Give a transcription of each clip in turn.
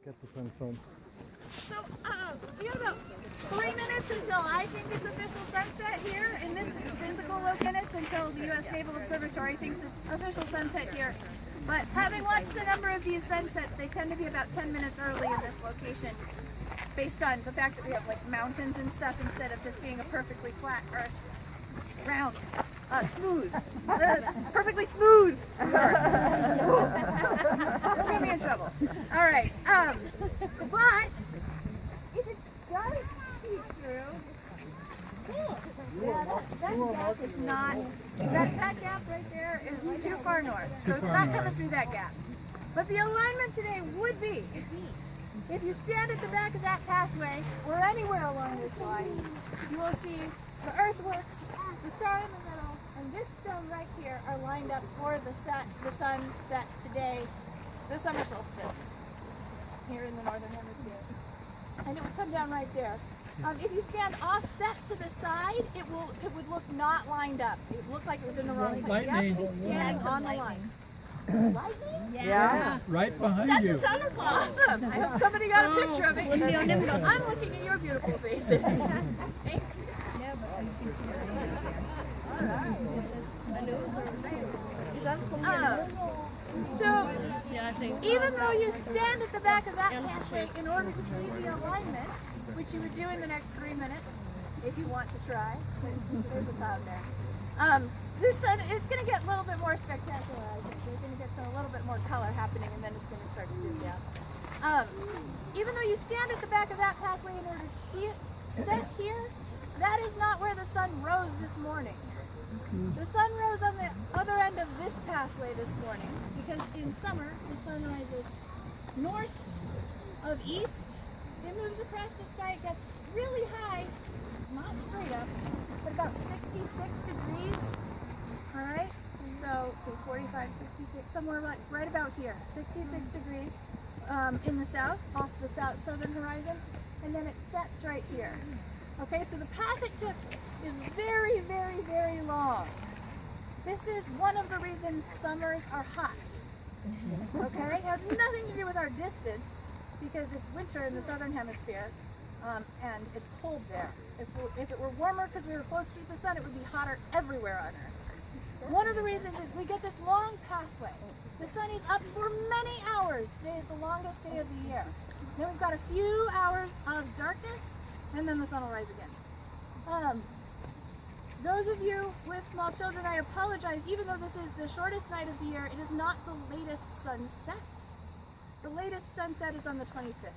Get the sun film. So, we have about 3 minutes until I think it's official sunset here in this physical minutes until the U.S. Naval Observatory thinks it's official sunset here. But having watched a number of these sunsets, they tend to be about 10 minutes early in this location, based on the fact that we have like mountains and stuff instead of just being a perfectly flat earth, round, smooth, perfectly smooth earth. Don't get me in trouble. All right, but if it does peek through, yeah, that gap is not, that gap right there is too far north, so it's not coming through that gap. But the alignment today would be, if you stand at the back of that pathway, or anywhere along this line, you will see the earthworks, the star in the middle, and this stone right here are lined up for the sunset today, the summer solstice, here in the northern hemisphere. And it would come down right there. If you stand offset to the side, it would look not lined up. It would look like it was in the wrong place. You have to be standing on the line. Lightning? Yeah. Right behind you. That's a thunderstorm. Awesome. I hope somebody got a picture of it. I'm looking at your beautiful faces. Thank you. So, even though you stand at the back of that pathway in order to see the alignment, which you would do in the next 3 minutes, if you want to try, there's a cloud there. This sun, it's going to get a little bit more spectacular, I think. You're going to get a little bit more color happening, and then it's going to start to dim down. Even though you stand at the back of that pathway in order to see it set here, that is not where the sun rose this morning. The sun rose on the other end of this pathway this morning, because in summer, the sun rises north of east. It moves across the sky, it gets really high, not straight up, but about 66 degrees. All right, so 45, 66, somewhere right about here, 66 degrees in the south, off the southern horizon, and then it sets right here. Okay, so the path it took is very, very, very long. This is one of the reasons summers are hot. Okay, it has nothing to do with our distance, because it's winter in the southern hemisphere, and it's cold there. If it were warmer because we were closer to the sun, it would be hotter everywhere on Earth. One of the reasons is we get this long pathway. The sun is up for many hours. Today is the longest day of the year. Then we've got a few hours of darkness, and then the sun will rise again. Those of you with small children, I apologize. Even though this is the shortest night of the year, it is not the latest sunset. The latest sunset is on the 25th.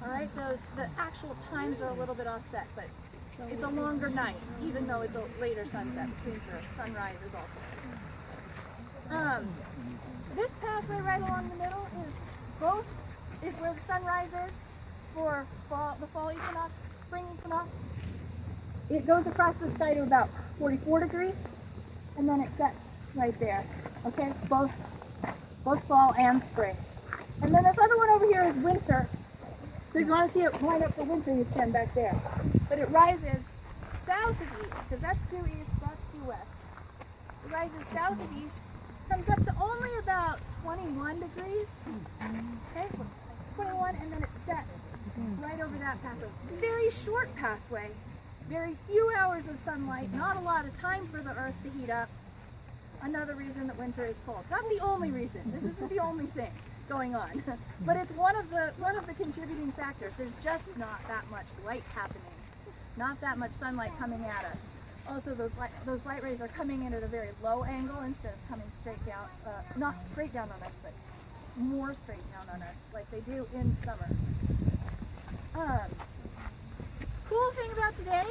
All right, the actual times are a little bit offset, but it's a longer night, even though it's a later sunset, which means the sunrise is also. This pathway right along the middle is where the sun rises for the fall equinox, spring equinox. It goes across the sky to about 44 degrees, and then it sets right there. Okay, both fall and spring. And then this other one over here is winter. So if you want to see it line up for winter, you stand back there. But it rises south of east, because that's due east, that's due west. It rises south of east, comes up to only about 21 degrees. Okay, 21, and then it sets right over that pathway. Very short pathway, very few hours of sunlight, not a lot of time for the Earth to heat up. Another reason that winter is cold. Not the only reason. This isn't the only thing going on, but it's one of the contributing factors. There's just not that much light happening, not that much sunlight coming at us. Also, those light rays are coming in at a very low angle instead of coming straight down, not straight down on us, but more straight down on us, like they do in summer. Cool thing about today,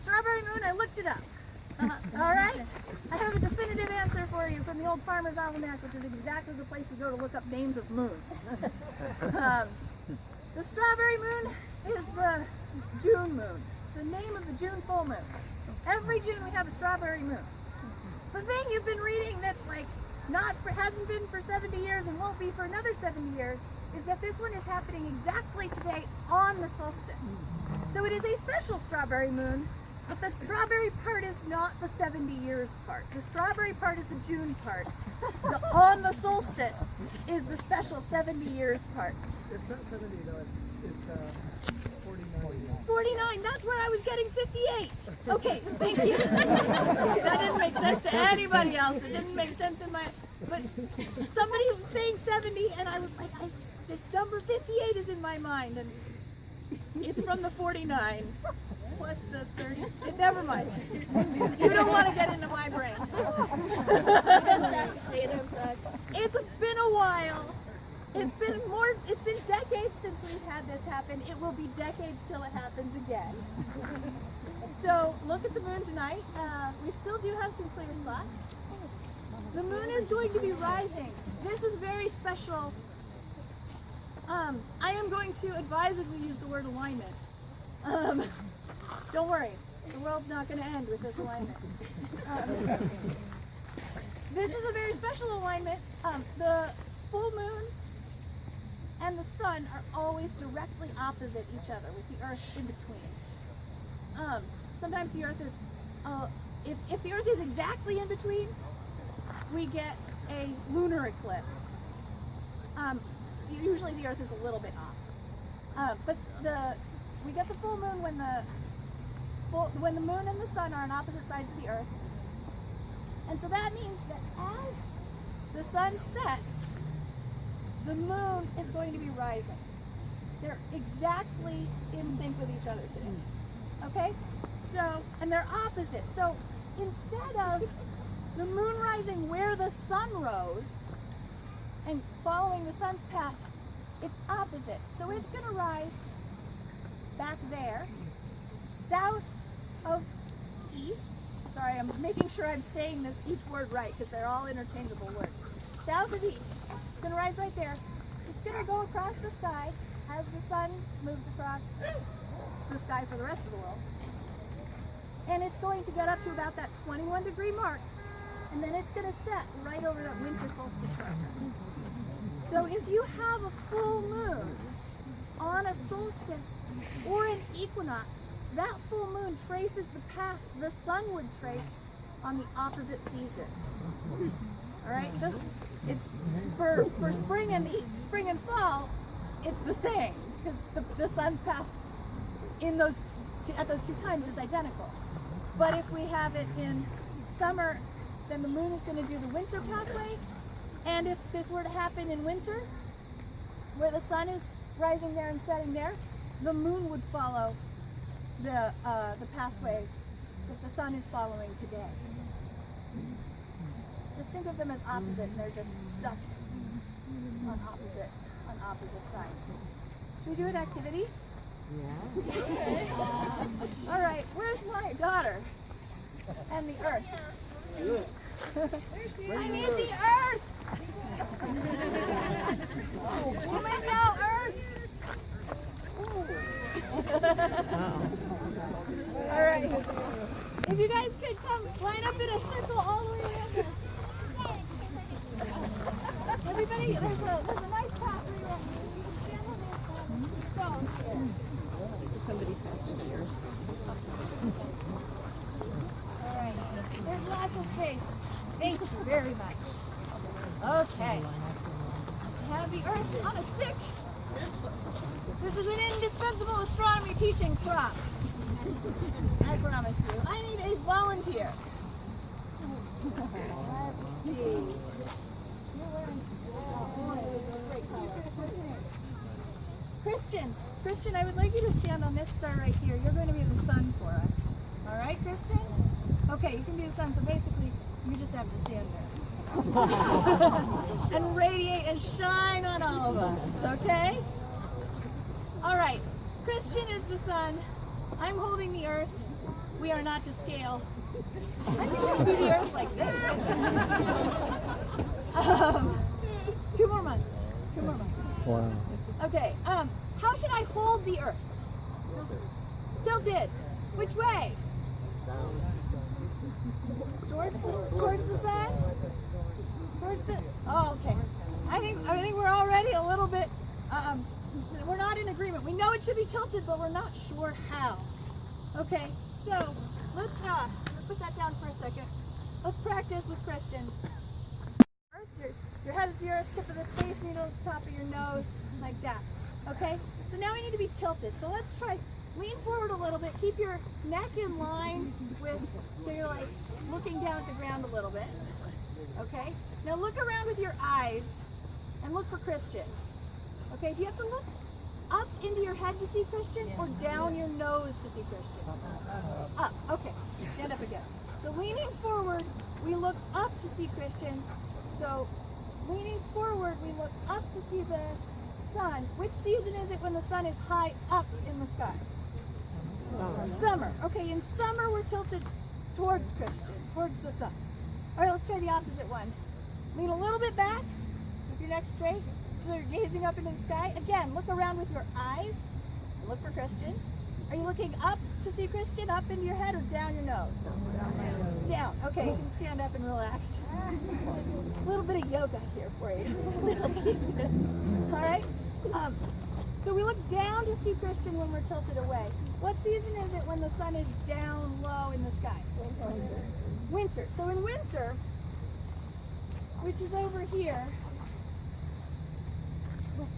strawberry moon. I looked it up. All right, I have a definitive answer for you from the old Farmer's Almanac, which is exactly the place you go to look up names of moons. The strawberry moon is the June moon. It's the name of the June full moon. Every June we have a strawberry moon. The thing you've been reading that's like hasn't been for 70 years and won't be for another 70 years is that this one is happening exactly today on the solstice. So it is a special strawberry moon But the strawberry part is not the 70 years part. The strawberry part is the June part. The on the solstice is the special 70 years part. It's not 70 though, it's 49. 49, that's where I was getting 58. Okay, thank you. That didn't make sense to anybody else. It didn't make sense in my, but somebody was saying 70 and I was like, this number 58 is in my mind and it's from the 49 plus the 30. Never mind. You don't want to get into my brain. It's been a while. It's been decades since we've had this happen. It will be decades till it happens again. So look at the moon tonight. We still do have some clear spots. The moon is going to be rising. This is very special. I am going to advisedly use the word alignment. Don't worry, the world's not going to end with this alignment. This is a very special alignment. The full moon and the sun are always directly opposite each other with the earth in between. Sometimes the earth is, if the earth is exactly in between, we get a lunar eclipse. Usually the earth is a little bit off. But we get the full moon when the moon and the sun are on opposite sides of the earth. And so that means that as the sun sets, the moon is going to be rising. They're exactly in sync with each other today. Okay? So, and they're opposite. So instead of the moon rising where the sun rose and following the sun's path, it's opposite. So it's going to rise back there, south of east. Sorry, I'm making sure I'm saying each word right because they're all interchangeable words. South of east. It's going to rise right there. It's going to go across the sky as the sun moves across the sky for the rest of the world. And it's going to get up to about that 21-degree mark. And then it's going to set right over that winter solstice mark. So if you have a full moon on a solstice or an equinox, that full moon traces the path the sun would trace on the opposite season. All right, it's for spring and fall, it's the same because the sun's path at those two times is identical. But if we have it in summer, then the moon is going to do the winter pathway. And if this were to happen in winter, where the sun is rising there and setting there, the moon would follow the pathway that the sun is following today. Just think of them as opposite, and they're just stuck on opposite sides. Should we do an activity? Yeah. All right. Where's my daughter and the Earth? I need the Earth. Woman, now Earth. All right. If you guys could come line up in a circle all the way around here. Everybody, there's a nice path where you want. You can stand on these stones here. Somebody touched yours. All right. There's lots of space. Thank you very much. Okay. Have the Earth on a stick. This is an indispensable astronomy teaching prop. I promise you. I need a volunteer. Let's see. You're wearing great color. Christian, I would like you to stand on this star right here. You're going to be the sun for us. All right, Christian? Okay, you can be the sun, so basically you just have to stand there. And radiate and shine on all of us, okay? All right, Christian is the sun. I'm holding the Earth. We are not to scale. I can just be the Earth like this. 2 more months. 2 more months. Wow. Okay, how should I hold the Earth? Tilted. Which way? Towards the sun? Towards the, oh, okay. I think we're already a little bit, we're not in agreement. We know it should be tilted, but we're not sure how. Okay, so let's put that down for a second. Let's practice with Christian. Your head is the earth, tip of the space needle is the top of your nose, like that. Okay? So now we need to be tilted. So let's try, lean forward a little bit, keep your neck in line with, so you're like looking down at the ground a little bit. Okay? Now look around with your eyes and look for Christian. Okay? Do you have to look up into your head to see Christian or down your nose to see Christian? Up. Okay. Stand up again. So leaning forward, we look up to see Christian. So leaning forward, we look up to see the sun. Which season is it when the sun is high up in the sky? Summer. Okay, in summer we're tilted towards Christian, towards the sun. All right, let's try the opposite one. Lean a little bit back, keep your neck straight, so you're gazing up into the sky. Again, look around with your eyes, and look for Christian. Are you looking up to see Christian, up into your head, or down your nose? Down. Okay, you can stand up and relax. A little bit of yoga here for you. All right? So we look down to see Christian when we're tilted away. What season is it when the sun is down low in the sky? Winter. So in winter, which is over here,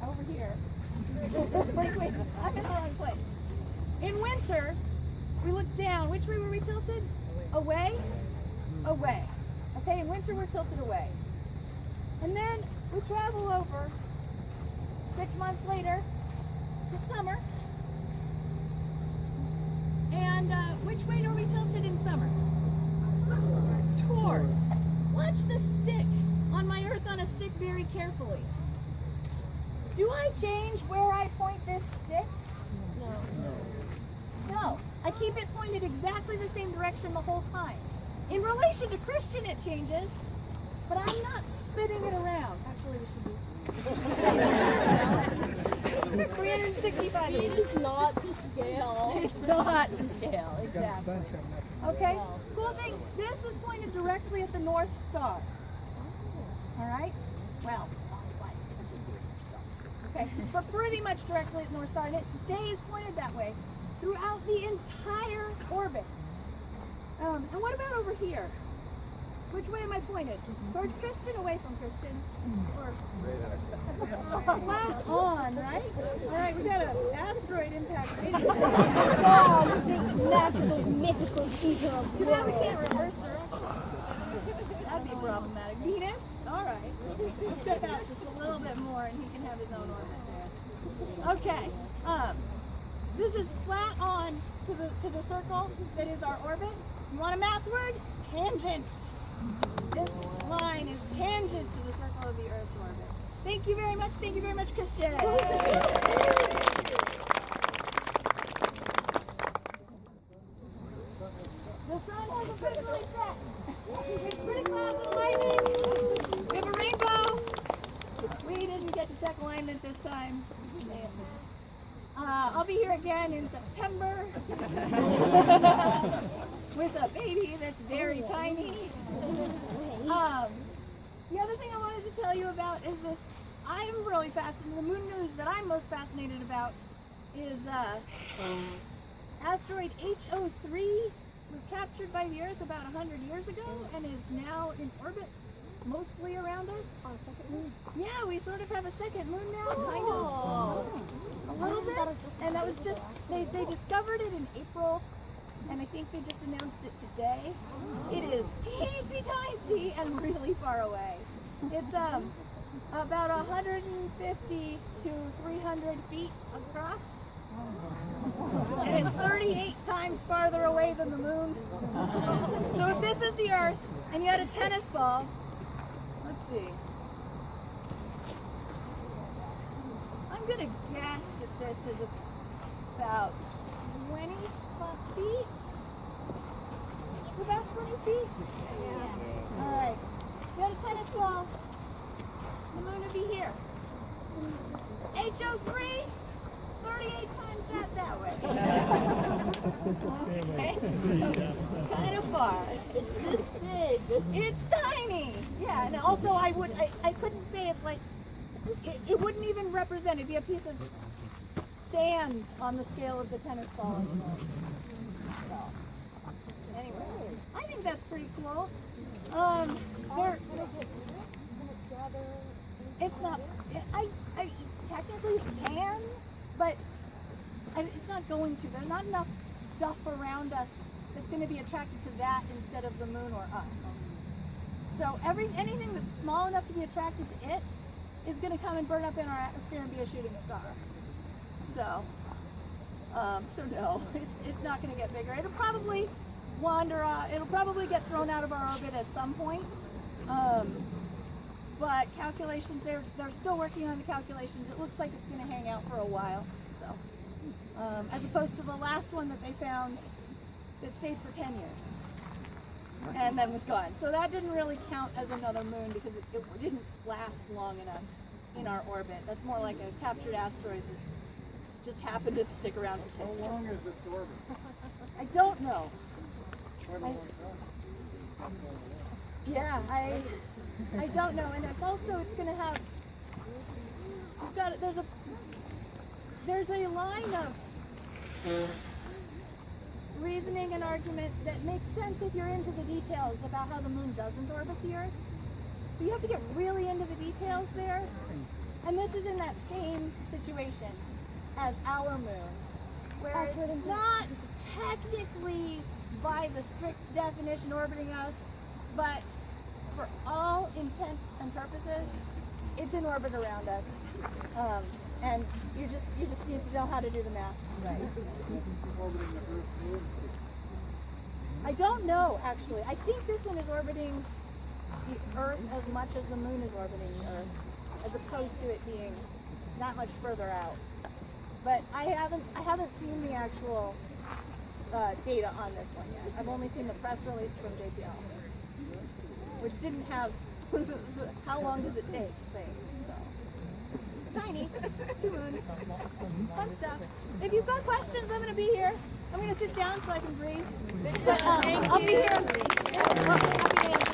over here. Wait, I'm in the wrong place. In winter, we look down. Which way were we tilted? Away? Away. Okay, in winter we're tilted away. And then we travel over 6 months later to summer. And which way are we tilted in summer? Towards. Watch the stick on my earth on a stick very carefully. Do I change where I point this stick? No. I keep it pointed exactly the same direction the whole time. In relation to Christian it changes, but I'm not spinning it around. Actually, we should do 365 It is not to scale. It's not to scale, exactly. Okay, cool thing, this is pointed directly at the North Star. Alright? Well, not quite. Okay, but pretty much directly at the North Star, and it stays pointed that way throughout the entire orbit. And what about over here? Which way am I pointed? Towards Christian, away from Christian? Or flat on, right? All right, we got an asteroid impact. Natural, mythical creature of Too bad we can't reverse direction. That'd be problematic. Venus? All right. We'll step out just a little bit more and he can have his own orbit there. Okay. This is flat on to the circle that is our orbit. You want a math word? Tangent. This line is tangent to the circle of the Earth's orbit. Thank you very much. Thank you very much, Christian. The sun has officially set. We have pretty clouds and lightning. We have a rainbow. We didn't get to check alignment this time. I'll be here again in September with a baby that's very tiny. The other thing I wanted to tell you about is this. I'm really fascinated. The moon news that I'm most fascinated about is asteroid HO3 was captured by the Earth about 100 years ago and is now in orbit mostly around us. Our second moon. Yeah, we sort of have a second moon now, kind of. A little bit. And that was just, they discovered it in April, and I think they just announced it today. It is teensy-tiny and really far away. It's about 150 to 300 feet across. And it's 38 times farther away than the moon. So if this is the Earth, and you had a tennis ball, let's see. I'm going to guess that this is about 20 feet. It's about 20 feet? Yeah. All right. You had a tennis ball. The moon would be here. HO3, 38 times that way. Okay. So, kind of far. It's this big. It's tiny. Yeah, and also I couldn't say it's like, it wouldn't even represent, it'd be a piece of sand on the scale of the tennis ball. So, Anyway, I think that's pretty cool. It's not. I technically it can, but it's not going to. There's not enough stuff around us that's going to be attracted to that instead of the moon or us. So anything that's small enough to be attracted to it is going to come and burn up in our atmosphere and be a shooting star. So no, it's not going to get bigger. It'll probably wander. It'll probably get thrown out of our orbit at some point. But calculations, they're still working on the calculations. It looks like it's going to hang out for a while. So, as opposed to the last one that they found that stayed for 10 years and then was gone. So that didn't really count as another moon because it didn't last long enough in our orbit. That's more like a captured asteroid that just happened to stick around for 10 years. How long is its orbit? I don't know. Quite a long time. Yeah, I don't know, and it's going to have. There's a line of reasoning and argument that makes sense if you're into the details about how the moon doesn't orbit the Earth. But you have to get really into the details there, and this is in that same situation as our moon, where it's not technically by the strict definition orbiting us, but for all intents and purposes, it's in orbit around us, and you just need to know how to do the math right. Orbiting the Earth moon system. I don't know actually. I think this one is orbiting the Earth as much as the moon is orbiting the Earth, as opposed to it being that much further out. But I haven't seen the actual data on this one yet. I've only seen the press release from JPL, which didn't have how long does it take things. So it's tiny, 2 moons, fun stuff. If you've got questions, I'm going to be here. I'm going to sit down so I can breathe. But I'll be here. Happy to answer.